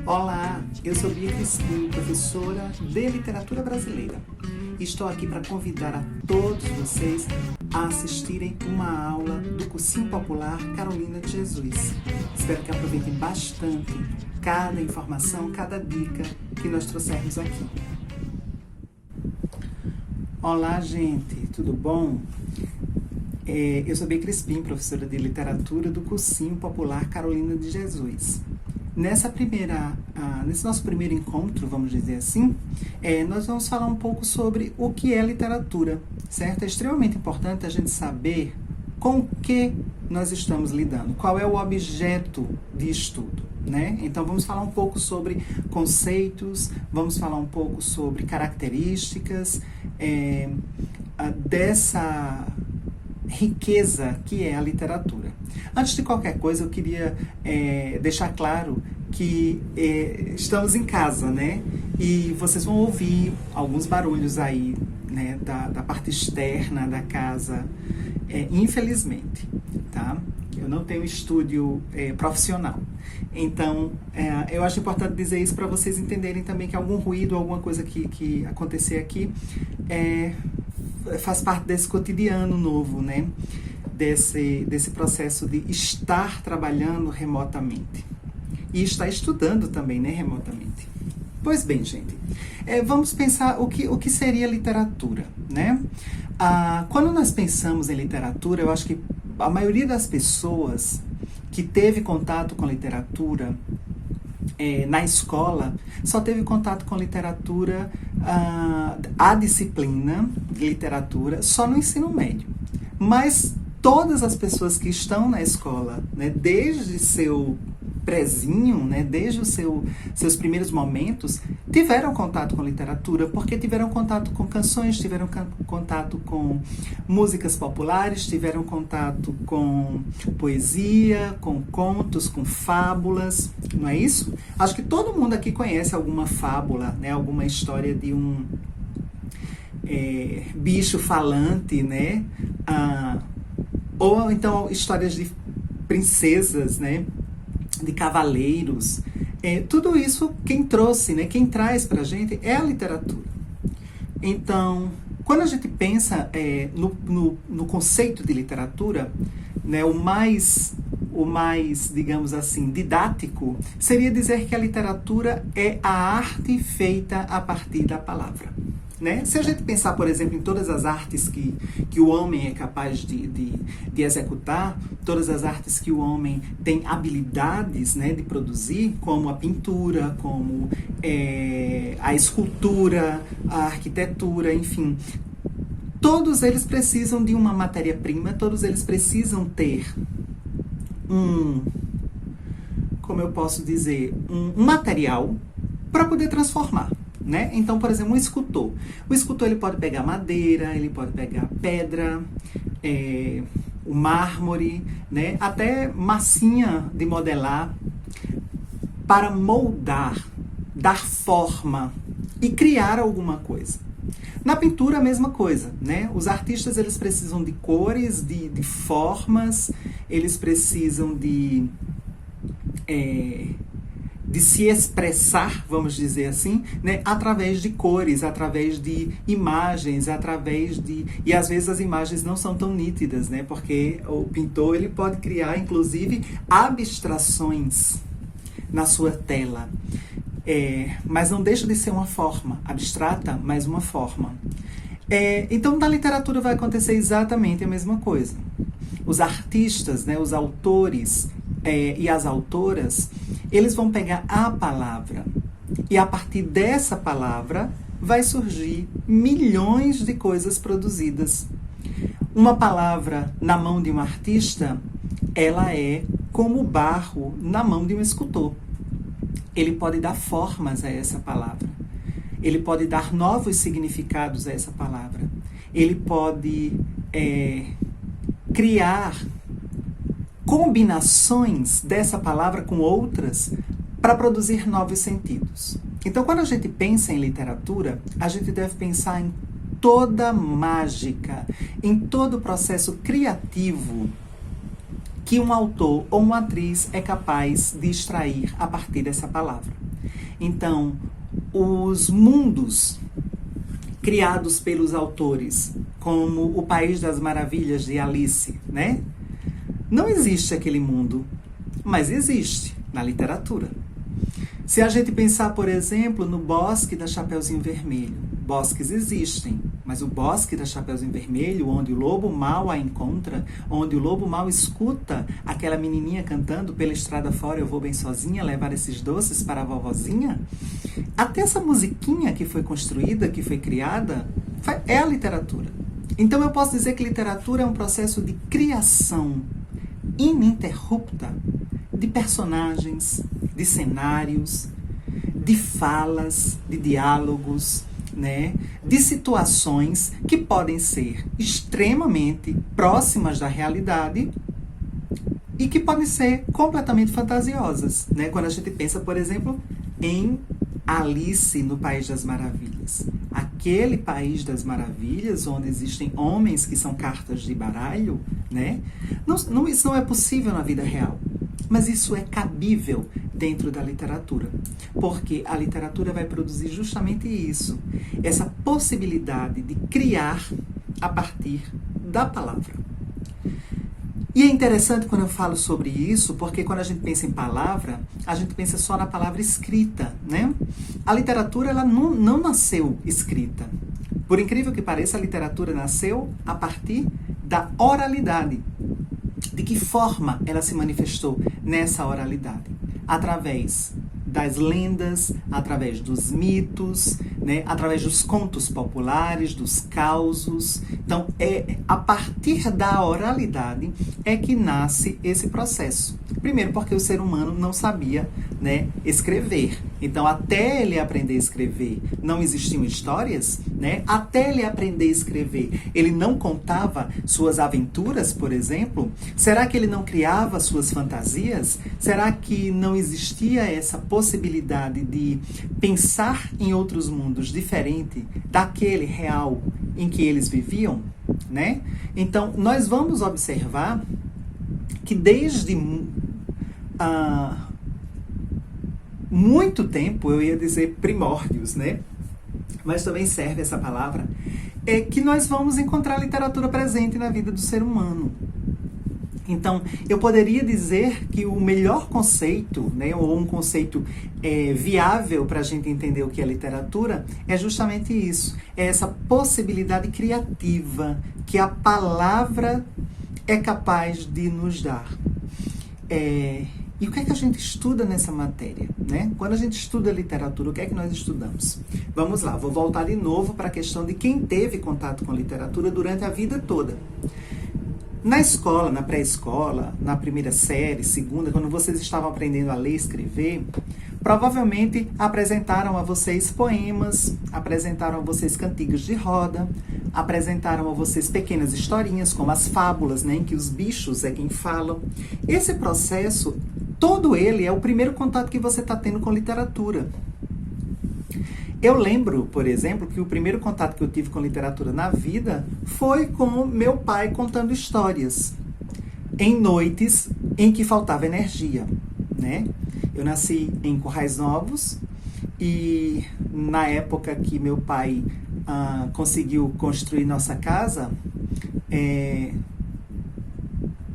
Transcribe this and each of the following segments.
Olá, eu sou Bia Crispim, professora de Literatura Brasileira. Estou aqui para convidar a todos vocês a assistirem uma aula do Cursinho Popular Carolina de Jesus. Espero que aproveitem bastante cada informação, cada dica que nós trouxermos aqui. Olá, gente, tudo bom? Eu sou Bia Crispim, professora de Literatura do Cursinho Popular Carolina de Jesus. Nesse nosso primeiro encontro, vamos dizer assim, nós vamos falar um pouco sobre o que é literatura, certo? É extremamente importante a gente saber com o que nós estamos lidando, qual é o objeto de estudo, né? Então, vamos falar um pouco sobre conceitos, vamos falar um pouco sobre características dessa riqueza que é a literatura. Antes de qualquer coisa, eu queria deixar claro que estamos em casa, né? E vocês vão ouvir alguns barulhos aí, né, da parte externa da casa, infelizmente, tá? Eu não tenho estúdio profissional. Então, eu acho importante dizer isso para vocês entenderem também que algum ruído, alguma coisa que acontecer aqui faz parte desse cotidiano novo, né? Desse processo de estar trabalhando remotamente. E estar estudando também, né, remotamente. Pois bem, gente, vamos pensar o que seria literatura, né? Quando nós pensamos em literatura, eu acho que a maioria das pessoas que teve contato com literatura na escola, só teve contato com literatura, a disciplina de literatura, só no ensino médio. Mas todas as pessoas que estão na escola, né, desde seu prezinho, né, desde os seus primeiros momentos, tiveram contato com literatura, porque tiveram contato com canções, tiveram contato com músicas populares, tiveram contato com poesia, com contos, com fábulas, não é isso? Acho que todo mundo aqui conhece alguma fábula, né, alguma história de um bicho falante, né? Ou então histórias de princesas, né? De cavaleiros. Tudo isso quem trouxe, né? Quem traz pra gente é a literatura. Então, quando a gente pensa no conceito de literatura, né, o mais, digamos assim, didático, seria dizer que a literatura é a arte feita a partir da palavra. Né? Se a gente pensar, por exemplo, em todas as artes que o homem é capaz de executar, todas as artes que o homem tem habilidades, né, de produzir, como a pintura, como a escultura, a arquitetura, enfim, todos eles precisam de uma matéria-prima, todos eles precisam ter como eu posso dizer, um material para poder transformar. Né? Então, por exemplo, o escultor ele pode pegar madeira, ele pode pegar pedra, o mármore, né? Até massinha de modelar, para moldar, dar forma e criar alguma coisa. Na pintura, a mesma coisa, né? Os artistas eles precisam de cores, de formas, eles precisam de se expressar, vamos dizer assim, né, através de cores, através de imagens, e às vezes as imagens não são tão nítidas, né, porque o pintor ele pode criar, inclusive, abstrações na sua tela, mas não deixa de ser uma forma abstrata, mas uma forma. Então, na literatura vai acontecer exatamente a mesma coisa. Os artistas, né, os autores e as autoras, eles vão pegar a palavra e a partir dessa palavra vai surgir milhões de coisas produzidas. Uma palavra na mão de um artista, ela é como o barro na mão de um escultor. Ele pode dar formas a essa palavra. Ele pode dar novos significados a essa palavra. Ele pode criar combinações dessa palavra com outras para produzir novos sentidos. Então, quando a gente pensa em literatura, a gente deve pensar em toda a mágica, em todo o processo criativo que um autor ou uma atriz é capaz de extrair a partir dessa palavra. Então, os mundos criados pelos autores, como O País das Maravilhas de Alice, né? Não existe aquele mundo, mas existe na literatura. Se a gente pensar, por exemplo, no Bosque da Chapeuzinho Vermelho, bosques existem, mas o Bosque da Chapeuzinho Vermelho, onde o lobo mau a encontra, onde o lobo mau escuta aquela menininha cantando pela estrada fora, eu vou bem sozinha levar esses doces para a vovozinha, até essa musiquinha que foi construída, que foi criada, é a literatura. Então eu posso dizer que literatura é um processo de criação ininterrupta de personagens, de cenários, de falas, de diálogos, né? De situações que podem ser extremamente próximas da realidade e que podem ser completamente fantasiosas, né? Quando a gente pensa, por exemplo, em Alice no País das Maravilhas. Aquele País das Maravilhas, onde existem homens que são cartas de baralho, né? Isso não é possível na vida real. Mas isso é cabível dentro da literatura. Porque a literatura vai produzir justamente isso. Essa possibilidade de criar a partir da palavra. E é interessante quando eu falo sobre isso, porque quando a gente pensa em palavra, a gente pensa só na palavra escrita, né? A literatura, ela não nasceu escrita. Por incrível que pareça, a literatura nasceu a partir da oralidade. De que forma ela se manifestou nessa oralidade? Através das lendas, através dos mitos, né? Através dos contos populares, dos causos. Então, é a partir da oralidade é que nasce esse processo. Primeiro, porque o ser humano não sabia, né, escrever. Então, até ele aprender a escrever, não existiam histórias, né? Até ele aprender a escrever, ele não contava suas aventuras, por exemplo? Será que ele não criava suas fantasias? Será que não existia essa possibilidade de pensar em outros mundos diferente daquele real em que eles viviam, né? Então, nós vamos observar que desde muito tempo, eu ia dizer primórdios, né? Mas também serve essa palavra, é que nós vamos encontrar literatura presente na vida do ser humano. Então, eu poderia dizer que o melhor conceito, né, ou um conceito viável para a gente entender o que é literatura, é justamente isso. É essa possibilidade criativa que a palavra é capaz de nos dar. E o que é que a gente estuda nessa matéria, né? Quando a gente estuda literatura, o que é que nós estudamos? Vamos lá, vou voltar de novo para a questão de quem teve contato com literatura durante a vida toda. Na escola, na pré-escola, na primeira série, segunda, quando vocês estavam aprendendo a ler e escrever, provavelmente apresentaram a vocês poemas, apresentaram a vocês cantigas de roda, apresentaram a vocês pequenas historinhas, como as fábulas, né, em que os bichos é quem falam. Esse processo, todo ele é o primeiro contato que você está tendo com literatura. Eu lembro, por exemplo, que o primeiro contato que eu tive com literatura na vida foi com meu pai contando histórias, em noites em que faltava energia, né? Eu nasci em Currais Novos e na época que meu pai conseguiu construir nossa casa,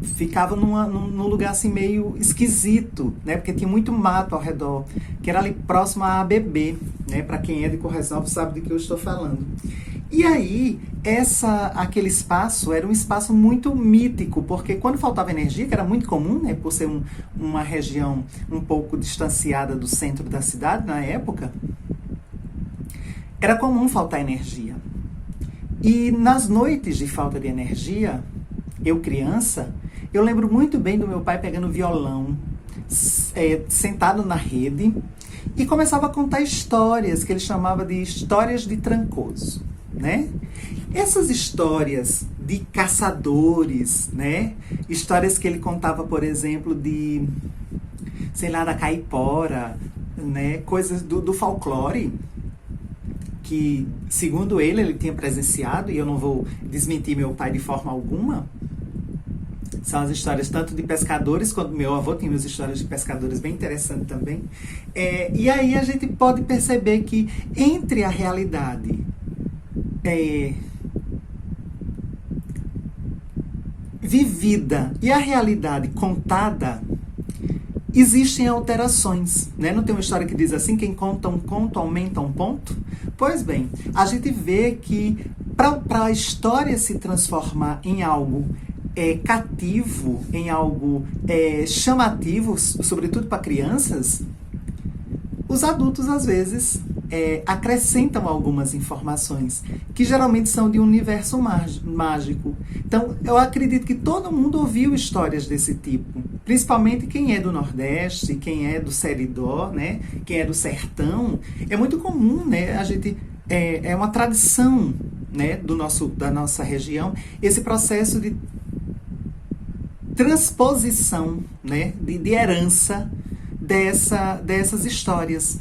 ficava num lugar assim meio esquisito, né? Porque tinha muito mato ao redor, que era ali próximo à ABB, né? Para quem é de Currais Novos sabe do que eu estou falando. E aí, aquele espaço era um espaço muito mítico, porque quando faltava energia, que era muito comum, né? Por ser uma região um pouco distanciada do centro da cidade na época, era comum faltar energia. E nas noites de falta de energia, eu criança, eu lembro muito bem do meu pai pegando violão, sentado na rede, e começava a contar histórias, que ele chamava de histórias de Trancoso, né? Essas histórias de caçadores, né? Histórias que ele contava, por exemplo, sei lá, da caipora, né? Coisas do folclore, que, segundo ele tinha presenciado, e eu não vou desmentir meu pai de forma alguma, São as histórias tanto de pescadores, quanto meu avô tinha umas histórias de pescadores bem interessantes também. E aí a gente pode perceber que entre a realidade vivida e a realidade contada, existem alterações, né? Não tem uma história que diz assim, quem conta um conto aumenta um ponto? Pois bem, a gente vê que para a história se transformar em algo cativo, em algo chamativo, sobretudo para crianças, os adultos às vezes acrescentam algumas informações que geralmente são de um universo mágico. Então, eu acredito que todo mundo ouviu histórias desse tipo, principalmente quem é do Nordeste, quem é do Seridó, né? Quem é do Sertão. É muito comum, né? A gente é uma tradição, né? Da nossa região, esse processo de transposição, né? de herança dessas histórias.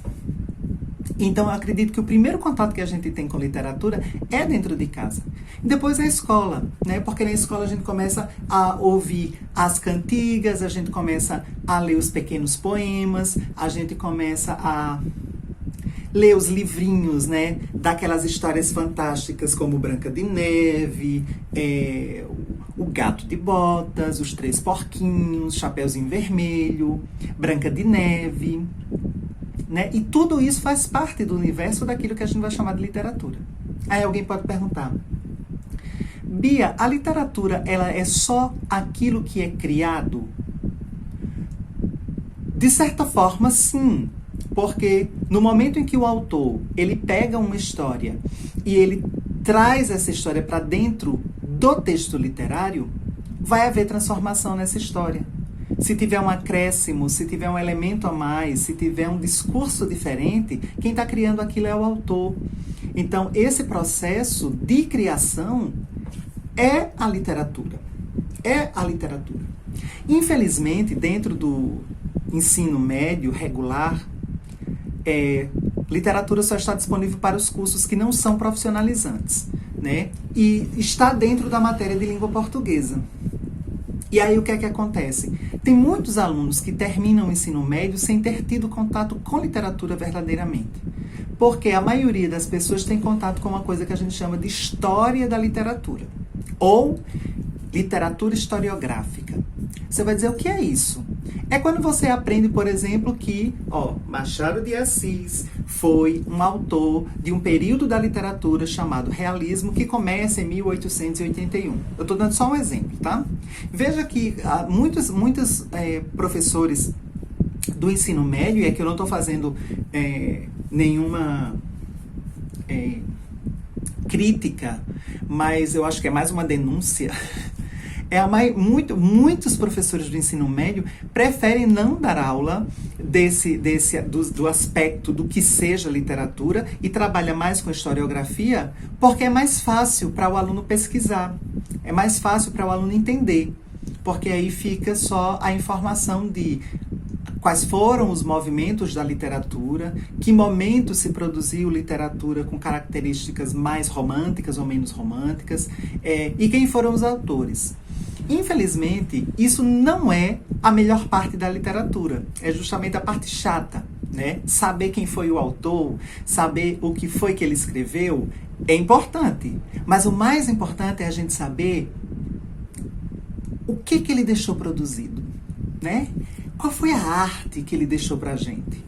Então, eu acredito que o primeiro contato que a gente tem com literatura é dentro de casa. Depois a escola, né? Porque na escola a gente começa a ouvir as cantigas, a gente começa a ler os pequenos poemas, a gente começa a ler os livrinhos, né? Daquelas histórias fantásticas como Branca de Neve, O Gato de Botas, Os Três Porquinhos, Chapeuzinho Vermelho, Branca de Neve, né? E tudo isso faz parte do universo daquilo que a gente vai chamar de literatura. Aí alguém pode perguntar, Bia, a literatura ela é só aquilo que é criado? De certa forma, sim. Porque no momento em que o autor ele pega uma história e ele traz essa história para dentro do texto literário, vai haver transformação nessa história. Se tiver um acréscimo, se tiver um elemento a mais, se tiver um discurso diferente, quem está criando aquilo é o autor. Então, esse processo de criação é a literatura. É a literatura. Infelizmente, dentro do ensino médio regular, literatura só está disponível para os cursos que não são profissionalizantes, né? E está dentro da matéria de língua portuguesa. E aí o que é que acontece? Tem muitos alunos que terminam o ensino médio sem ter tido contato com literatura verdadeiramente. Porque a maioria das pessoas tem contato com uma coisa que a gente chama de história da literatura. Ou literatura historiográfica. Você vai dizer, o que é isso? É quando você aprende, por exemplo, que Machado de Assis foi um autor de um período da literatura chamado realismo, que começa em 1881. Eu estou dando só um exemplo, tá? Veja que muitos professores do ensino médio, e aqui eu não estou fazendo nenhuma crítica, mas eu acho que é mais uma denúncia. Muitos professores do ensino médio preferem não dar aula do aspecto do que seja literatura e trabalha mais com historiografia porque é mais fácil para o aluno pesquisar, é mais fácil para o aluno entender, porque aí fica só a informação de quais foram os movimentos da literatura, que momento se produziu literatura com características mais românticas ou menos românticas, e quem foram os autores. Infelizmente, isso não é a melhor parte da literatura. É justamente a parte chata, né? Saber quem foi o autor, saber o que foi que ele escreveu, é importante. Mas o mais importante é a gente saber o que ele deixou produzido, né? Qual foi a arte que ele deixou pra gente?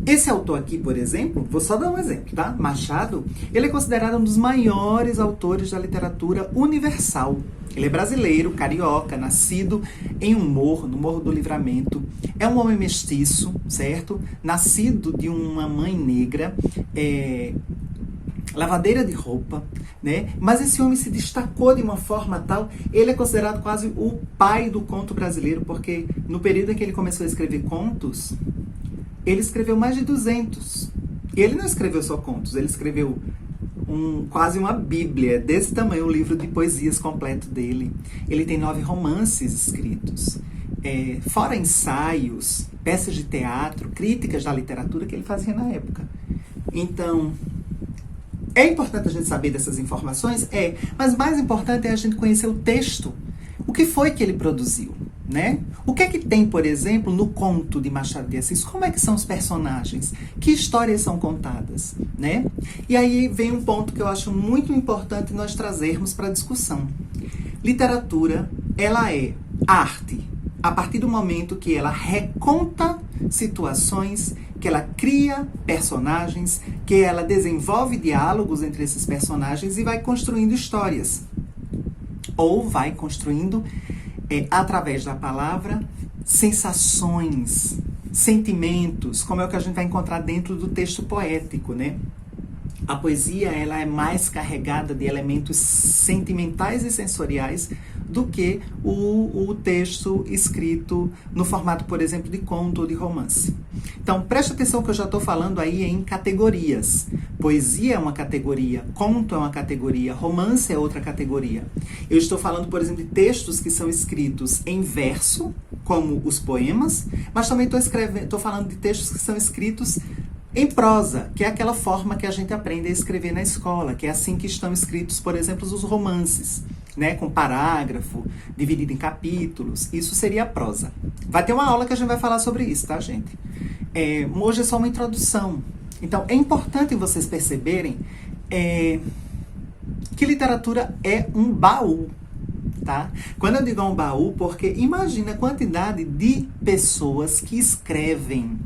Esse autor aqui, por exemplo, vou só dar um exemplo, tá? Machado, ele é considerado um dos maiores autores da literatura universal. Ele é brasileiro, carioca, nascido em um morro, no Morro do Livramento. É um homem mestiço, certo? Nascido de uma mãe negra, lavadeira de roupa, né? Mas esse homem se destacou de uma forma tal, ele é considerado quase o pai do conto brasileiro, porque no período em que ele começou a escrever contos, ele escreveu mais de 200. E ele não escreveu só contos, ele escreveu quase uma bíblia, desse tamanho, o livro de poesias completo dele. Ele tem 9 romances escritos, fora ensaios, peças de teatro, críticas da literatura que ele fazia na época. Então, é importante a gente saber dessas informações? Mas mais importante é a gente conhecer o texto. O que foi que ele produziu, né? O que é que tem, por exemplo, no conto de Machado de Assis? Como é que são os personagens? Que histórias são contadas, né? E aí vem um ponto que eu acho muito importante nós trazermos para a discussão. Literatura, ela é arte a partir do momento que ela reconta situações, que ela cria personagens, que ela desenvolve diálogos entre esses personagens e vai construindo histórias. Ou vai construindo, através da palavra, sensações, sentimentos, como é o que a gente vai encontrar dentro do texto poético, né? A poesia, ela é mais carregada de elementos sentimentais e sensoriais do que o texto escrito no formato, por exemplo, de conto ou de romance. Então, preste atenção que eu já estou falando aí em categorias. Poesia é uma categoria, conto é uma categoria, romance é outra categoria. Eu estou falando, por exemplo, de textos que são escritos em verso, como os poemas, mas também estou falando de textos que são escritos em prosa, que é aquela forma que a gente aprende a escrever na escola, que é assim que estão escritos, por exemplo, os romances, né, com parágrafo, dividido em capítulos. Isso seria a prosa. Vai ter uma aula que a gente vai falar sobre isso, tá, gente? Hoje é só uma introdução. Então, é importante vocês perceberem que literatura é um baú, tá? Quando eu digo um baú, porque imagina a quantidade de pessoas que escrevem,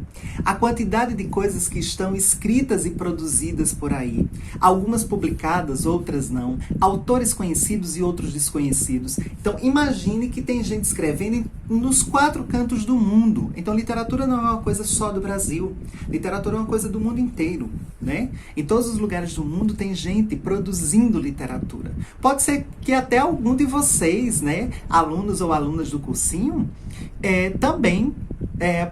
a quantidade de coisas que estão escritas e produzidas por aí, algumas publicadas, outras não, autores conhecidos e outros desconhecidos. Então imagine que tem gente escrevendo nos 4 cantos do mundo. Então literatura não é uma coisa só do Brasil, literatura é uma coisa do mundo inteiro, né? Em todos os lugares do mundo tem gente produzindo literatura. Pode ser que até algum de vocês, né, alunos ou alunas do cursinho, também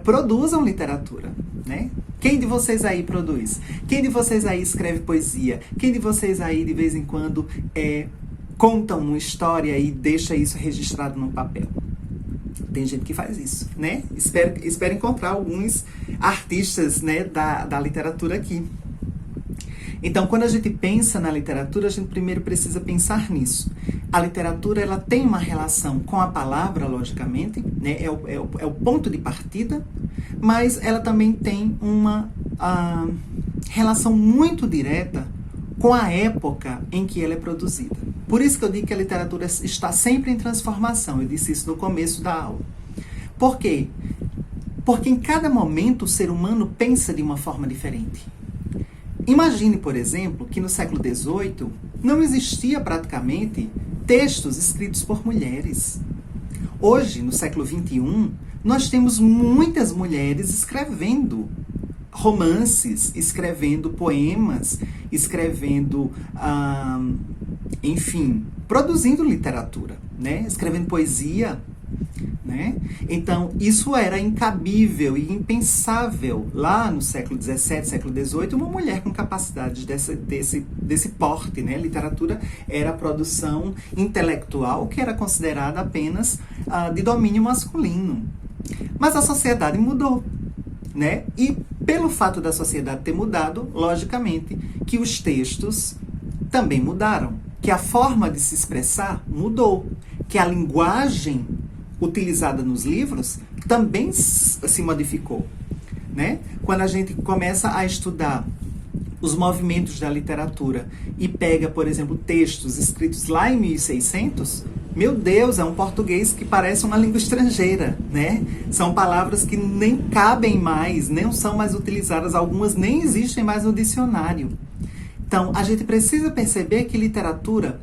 produzam literatura, né? Quem de vocês aí produz? Quem de vocês aí escreve poesia? Quem de vocês aí, de vez em quando, contam uma história e deixa isso registrado no papel? Tem gente que faz isso, né? Espero encontrar alguns artistas, né, da literatura aqui. Então, quando a gente pensa na literatura, a gente primeiro precisa pensar nisso. A literatura, ela tem uma relação com a palavra, logicamente, né? É o ponto de partida, mas ela também tem uma relação muito direta com a época em que ela é produzida. Por isso que eu digo que a literatura está sempre em transformação. Eu disse isso no começo da aula. Por quê? Porque em cada momento o ser humano pensa de uma forma diferente. Imagine, por exemplo, que no século XVIII não existia praticamente textos escritos por mulheres. Hoje, no século XXI, nós temos muitas mulheres escrevendo romances, escrevendo poemas, escrevendo, enfim, produzindo literatura, né? Escrevendo poesia, né? Então, isso era incabível e impensável lá no século XVII, século XVIII, uma mulher com capacidade desse porte, né? Literatura era a produção intelectual que era considerada apenas de domínio masculino. Mas a sociedade mudou, né? E pelo fato da sociedade ter mudado, logicamente, que os textos também mudaram, que a forma de se expressar mudou, que a linguagem utilizada nos livros também se modificou, né? Quando a gente começa a estudar os movimentos da literatura e pega, por exemplo, textos escritos lá em 1600, meu Deus, é um português que parece uma língua estrangeira, né? São palavras que nem cabem mais, nem são mais utilizadas, algumas nem existem mais no dicionário. Então, a gente precisa perceber que literatura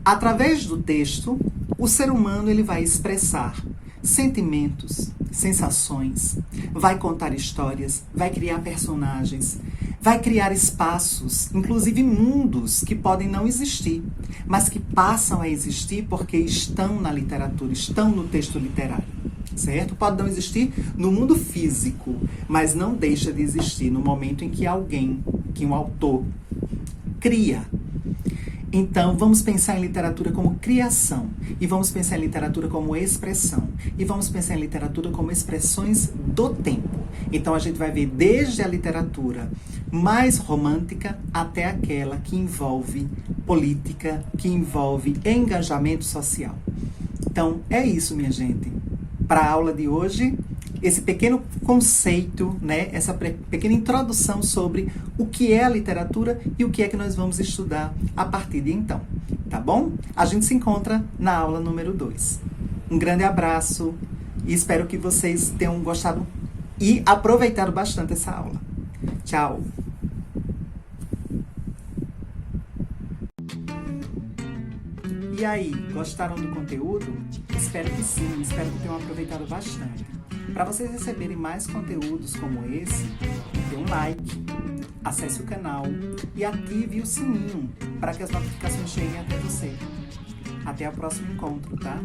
através do texto, o ser humano ele vai expressar sentimentos, sensações, vai contar histórias, vai criar personagens, vai criar espaços, inclusive mundos que podem não existir, mas que passam a existir porque estão na literatura, estão no texto literário, certo? Pode não existir no mundo físico, mas não deixa de existir no momento em que que um autor cria. Então, vamos pensar em literatura como criação, e vamos pensar em literatura como expressão, e vamos pensar em literatura como expressões do tempo. Então, a gente vai ver desde a literatura mais romântica até aquela que envolve política, que envolve engajamento social. Então, é isso, minha gente. Para a aula de hoje, esse pequeno conceito, né, essa pequena introdução sobre o que é a literatura e o que é que nós vamos estudar a partir de então, tá bom? A gente se encontra na aula número 2. Um grande abraço e espero que vocês tenham gostado e aproveitado bastante essa aula. Tchau! E aí, gostaram do conteúdo? Espero que sim, espero que tenham aproveitado bastante. Para vocês receberem mais conteúdos como esse, dê um like, acesse o canal e ative o sininho para que as notificações cheguem até você. Até o próximo encontro, tá?